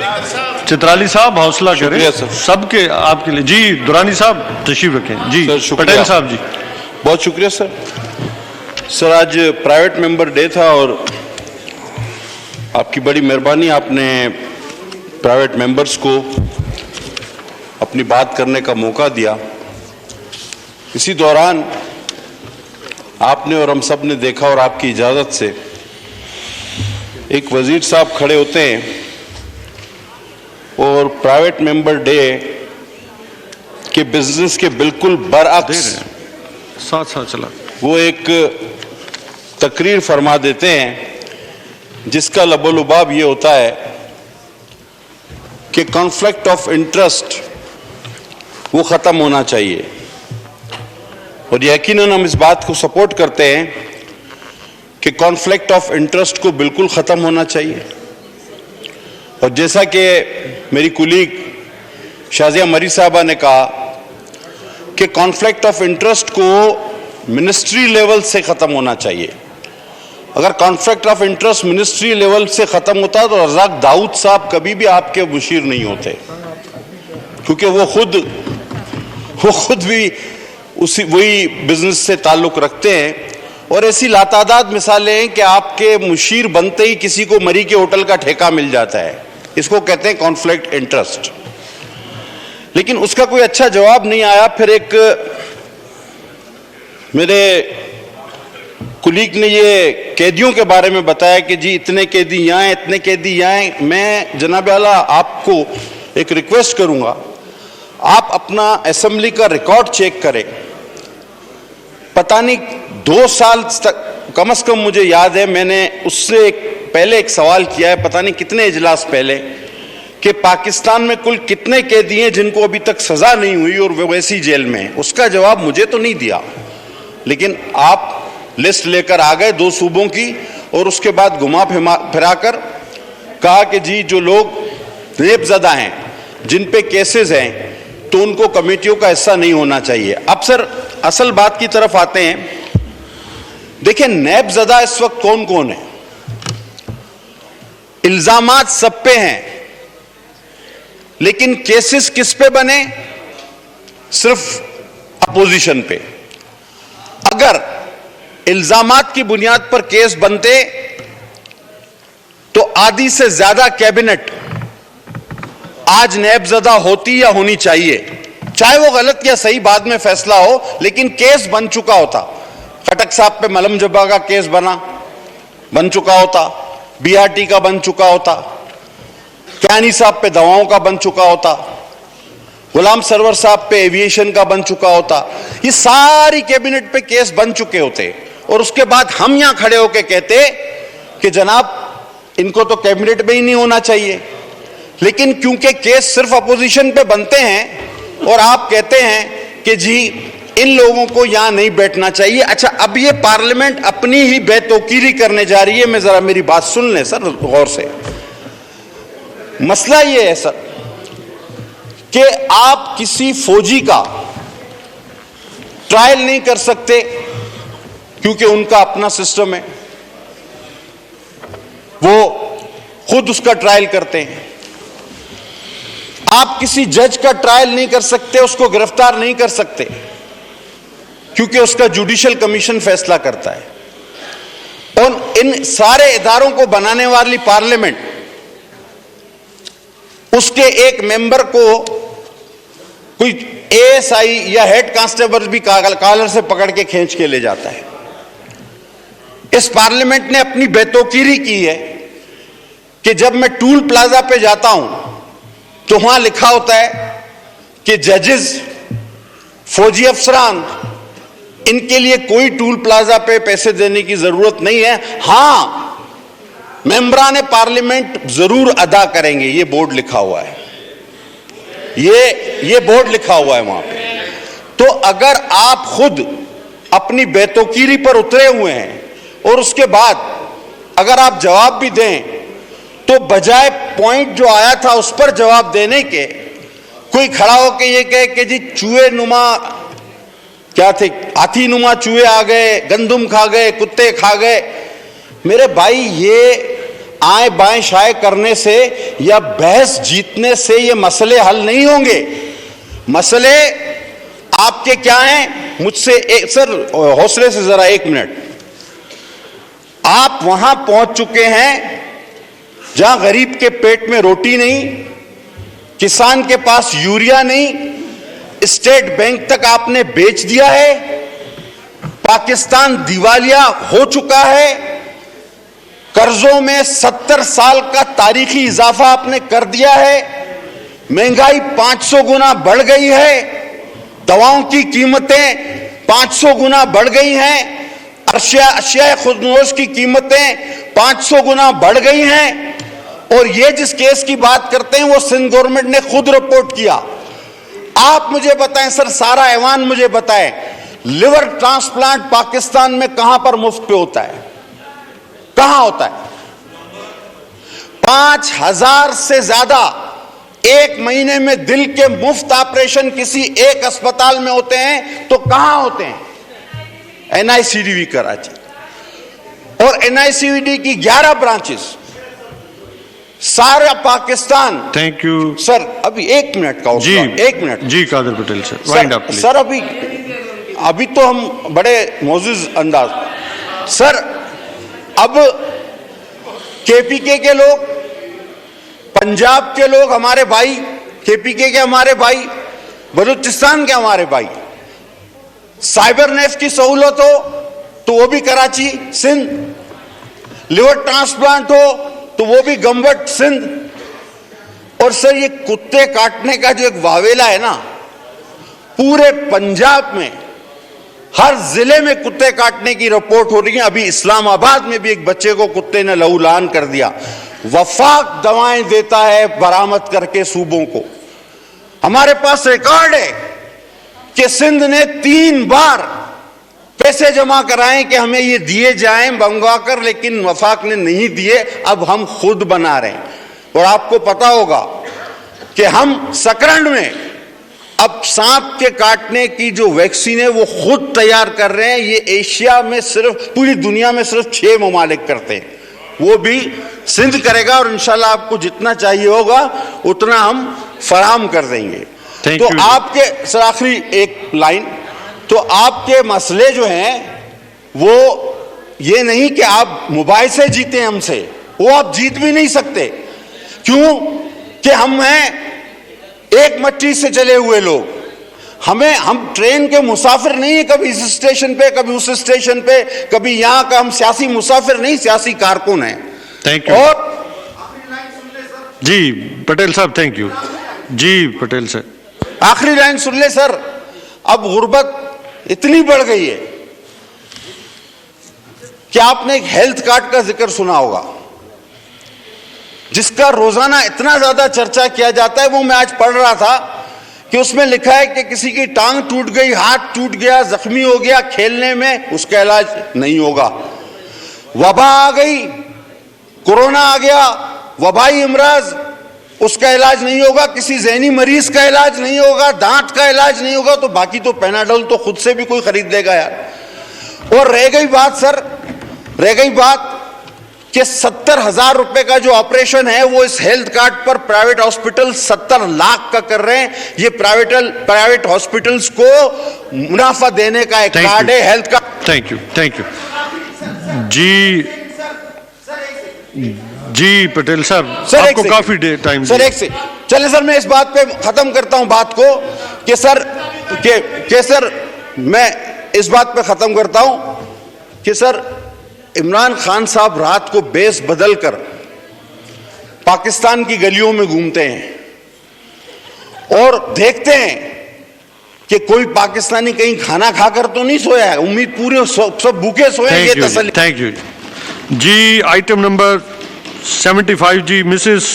चित्राली साहब हौसला करें, सबके आपके लिए। जी दुरानी साहब तशरीफ रखें। जी पटेल साहब जी। बहुत शुक्रिया सर। सर आज प्राइवेट मेंबर डे था और आपकी बड़ी मेहरबानी, आपने प्राइवेट मेंबर्स को अपनी बात करने का मौका दिया। इसी दौरान आपने और हम सब ने देखा और आपकी इजाज़त से एक वजीर साहब खड़े होते हैं और प्राइवेट मेंबर डे के बिजनेस के बिल्कुल बरअक्स साथ साथ चला वो एक तकरीर फरमा देते हैं जिसका लबोलुबाब ये होता है कि कॉन्फ्लिक्ट ऑफ इंटरेस्ट वो ख़त्म होना चाहिए। और यकीनन हम इस बात को सपोर्ट करते हैं कि कॉन्फ्लिक्ट ऑफ इंटरेस्ट को बिल्कुल ख़त्म होना चाहिए। और जैसा कि मेरी कुलीग शाजिया मरी साहबा ने कहा कि कॉन्फ्लिक्ट ऑफ इंटरेस्ट को मिनिस्ट्री लेवल से ख़त्म होना चाहिए। अगर conflict of interest ministry level से ख़त्म होता तो रज़ाक दाऊद साहब कभी भी आपके मुशीर नहीं होते, क्योंकि वो खुद भी उसी वही बिजनेस से ताल्लुक़ रखते हैं। और ऐसी लातादाद मिसालें हैं कि आपके मुशीर बनते ही किसी को मरी के होटल का ठेका मिल जाता है। इसको कहते हैं कॉन्फ्लिक्ट इंटरेस्ट। लेकिन उसका कोई अच्छा जवाब नहीं आया। फिर एक मेरे कुलीग ने ये कैदियों के बारे में बताया कि जी इतने कैदी यहाँ हैं, इतने कैदी यहाँ हैं। मैं जनाब आला आपको एक रिक्वेस्ट करूँगा, आप अपना असेंबली का रिकॉर्ड चेक करें। पता नहीं 2 साल तक कम से कम मुझे याद है, मैंने उससे पहले एक सवाल किया है, पता नहीं कितने इजलास पहले, कि पाकिस्तान में कुल कितने कैदी हैं जिनको अभी तक सजा नहीं हुई और वो वैसी जेल में हैं। उसका जवाब मुझे तो नहीं दिया, लेकिन आप लिस्ट लेकर आ गए 2 सूबों की और उसके बाद घुमा फिराकर कहा कि जी जो लोग रेपज़दा हैं, जिन पे केसेस हैं, तो उनको कमेटियों का हिस्सा नहीं होना चाहिए। अब सर असल बात की तरफ आते हैं। देखिए नैबज़दा इस वक्त कौन कौन है? इल्जामात सब पे हैं, लेकिन केसेस किस पे बने? सिर्फ अपोजिशन पे। अगर इल्जामात की बुनियाद पर केस बनते तो आधी से ज्यादा कैबिनेट आज नैबज़दा होती या होनी चाहिए, चाहे वो गलत या सही बाद में फैसला हो, लेकिन केस बन चुका होता। खटक साहब पे मलम जब्बा का केस बन चुका होता, बीआरटी का बन चुका होता, कैनी साहब पे दवाओं का बन चुका होता, गुलाम सरवर साहब पे एविएशन का बन चुका होता। ये सारी कैबिनेट पे केस बन चुके होते और उसके बाद हम यहां खड़े होके कहते कि जनाब इनको तो कैबिनेट में ही नहीं होना चाहिए। लेकिन क्योंकि केस सिर्फ अपोजिशन पे बनते हैं और आप कहते हैं कि जी इन लोगों को यहां नहीं बैठना चाहिए। अच्छा, अब ये पार्लियामेंट अपनी ही बेतौकीरी करने जा रही है। मैं जरा मेरी बात सुन लें सर गौर से। मसला ये है सर कि आप किसी फौजी का ट्रायल नहीं कर सकते क्योंकि उनका अपना सिस्टम है, वो खुद उसका ट्रायल करते हैं। आप किसी जज का ट्रायल नहीं कर सकते, उसको गिरफ्तार नहीं कर सकते क्योंकि उसका जुडिशियल कमीशन फैसला करता है। और इन सारे इदारों को बनाने वाली पार्लियामेंट उसके एक मेंबर को कोई एएसआई या हेड कांस्टेबल भी कॉलर से पकड़ के खींच के ले जाता है। इस पार्लियामेंट ने अपनी बेतौकीरी की है कि जब मैं टूल प्लाजा पे जाता हूं तो वहां लिखा होता है कि जजेस, फौजी अफसरान, इनके लिए कोई टूल प्लाजा पे पैसे देने की जरूरत नहीं है। हां, मेंबरान पार्लियामेंट जरूर अदा करेंगे, ये बोर्ड लिखा हुआ है, ये बोर्ड लिखा हुआ है वहां पे। तो अगर आप खुद अपनी बेतौकीरी पर उतरे हुए हैं और उसके बाद अगर आप जवाब भी दें तो बजाय पॉइंट जो आया था उस पर जवाब देने के कोई खड़ा होकर ये कहे कि जी चूहे नुमा क्या थे, हाथी नुमा चूहे आ गए, गंदुम खा गए, कुत्ते खा गए। मेरे भाई ये आए बाएं शाए करने से या बहस जीतने से ये मसले हल नहीं होंगे। मसले आपके क्या हैं? मुझसे सर हौसले से जरा 1 मिनट। आप वहां पहुंच चुके हैं जहां गरीब के पेट में रोटी नहीं, किसान के पास यूरिया नहीं, स्टेट बैंक तक आपने बेच दिया है, पाकिस्तान दिवालिया हो चुका है, कर्जों में 70 साल का तारीखी इजाफा आपने कर दिया है, महंगाई 500 गुना बढ़ गई है, दवाओं की कीमतें 500 गुना बढ़ गई हैं, अशिया खुदनोश की कीमतें 500 गुना बढ़ गई हैं। और ये जिस केस की बात करते हैं वो सिंध गवर्नमेंट ने खुद रिपोर्ट किया। आप मुझे बताएं सर, सारा ऐवान मुझे बताएं, लिवर ट्रांसप्लांट पाकिस्तान में कहां पर मुफ्त पे होता है? कहां होता है? 5000 से ज्यादा एक महीने में दिल के मुफ्त ऑपरेशन किसी एक अस्पताल में होते हैं तो कहां होते हैं? एनआईसीडीवी कराची। और एनआईसीडी की 11 ब्रांचेस सारा पाकिस्तान। थैंक यू सर, अभी 1 मिनट का जी, 1 मिनट जी Kadar Patel sir, wind up please. Sir अभी तो हम बड़े मौजूज अंदाज। सर अब केपीके के लोग, पंजाब के लोग हमारे भाई, केपीके के हमारे भाई, बलूचिस्तान के हमारे भाई, साइबर नेफ की सहूलत हो तो वो भी कराची सिंध, लिवर ट्रांसप्लांट हो तो वो भी गंबट सिंध। और सर ये कुत्ते काटने का जो एक वावेला है ना, पूरे पंजाब में हर जिले में कुत्ते काटने की रिपोर्ट हो रही है। अभी इस्लामाबाद में भी एक बच्चे को कुत्ते ने लहूलुहान कर दिया। वफाक दवाएं देता है बरामद करके सूबों को। हमारे पास रिकॉर्ड है कि सिंध ने 3 बार पैसे जमा कराएं कि हमें ये दिए जाएं मंगवाकर, लेकिन वफाक ने नहीं दिए। अब हम खुद बना रहे हैं। और आपको पता होगा कि हम सकरंड में अब सांप के काटने की जो वैक्सीन है वो खुद तैयार कर रहे हैं। ये एशिया में सिर्फ, पूरी दुनिया में सिर्फ 6 ममालिक करते हैं, वो भी सिंध करेगा। और इंशाल्लाह आपको जितना चाहिए होगा उतना हम फराहम कर देंगे। तो आपके सर आखिरी एक लाइन, तो आपके मसले जो हैं वो ये नहीं कि आप मोबाइल से जीते हमसे, वो आप जीत भी नहीं सकते। क्यों? कि हम हैं एक मट्टी से चले हुए लोग। हम ट्रेन के मुसाफिर नहीं है, कभी इस स्टेशन पे कभी उस स्टेशन पे, कभी यहां का हम सियासी मुसाफिर नहीं, सियासी कारकुन हैं। Thank you. और जी पटेल साहब, थैंक यू। जी पटेल सर, आखिरी लाइन सुन ले सर। अब गुर्बत इतनी बढ़ गई है कि आपने एक हेल्थ कार्ड का जिक्र सुना होगा, जिसका रोजाना इतना ज्यादा चर्चा किया जाता है। वो मैं आज पढ़ रहा था कि उसमें लिखा है कि किसी की टांग टूट गई, हाथ टूट गया, जख्मी हो गया खेलने में, उसका इलाज नहीं होगा। वबा आ गई, कोरोना आ गया, वबाई इमराज, उसका इलाज नहीं होगा। किसी ज़हनी मरीज का इलाज नहीं होगा, दांत का इलाज नहीं होगा। तो बाकी तो पैनाडोल तो खुद से भी कोई खरीद लेगा यार। और रह गई बात सर, रह गई बात कि 70,000 रुपए का जो ऑपरेशन है वो इस हेल्थ कार्ड पर प्राइवेट हॉस्पिटल 70 लाख का कर रहे हैं। ये प्राइवेट हॉस्पिटल्स को मुनाफा देने का एक कार्ड है, health card. Thank you, thank you. जी पटेल साहब, आपको काफी टाइम सर एक से चले सर, मैं इस बात पे खत्म करता हूं बात को कि सर मैं इस बात पे खत्म करता हूं कि सर इमरान खान साहब रात को बेस बदल कर पाकिस्तान की गलियों में घूमते हैं और देखते हैं कि कोई पाकिस्तानी कहीं खाना खाकर तो नहीं सोया है। उम्मीद पूरे सब भूखे सोए हैं। ये तसल्ली। थैंक यू जी। आइटम नंबर 75 जी, मिसेस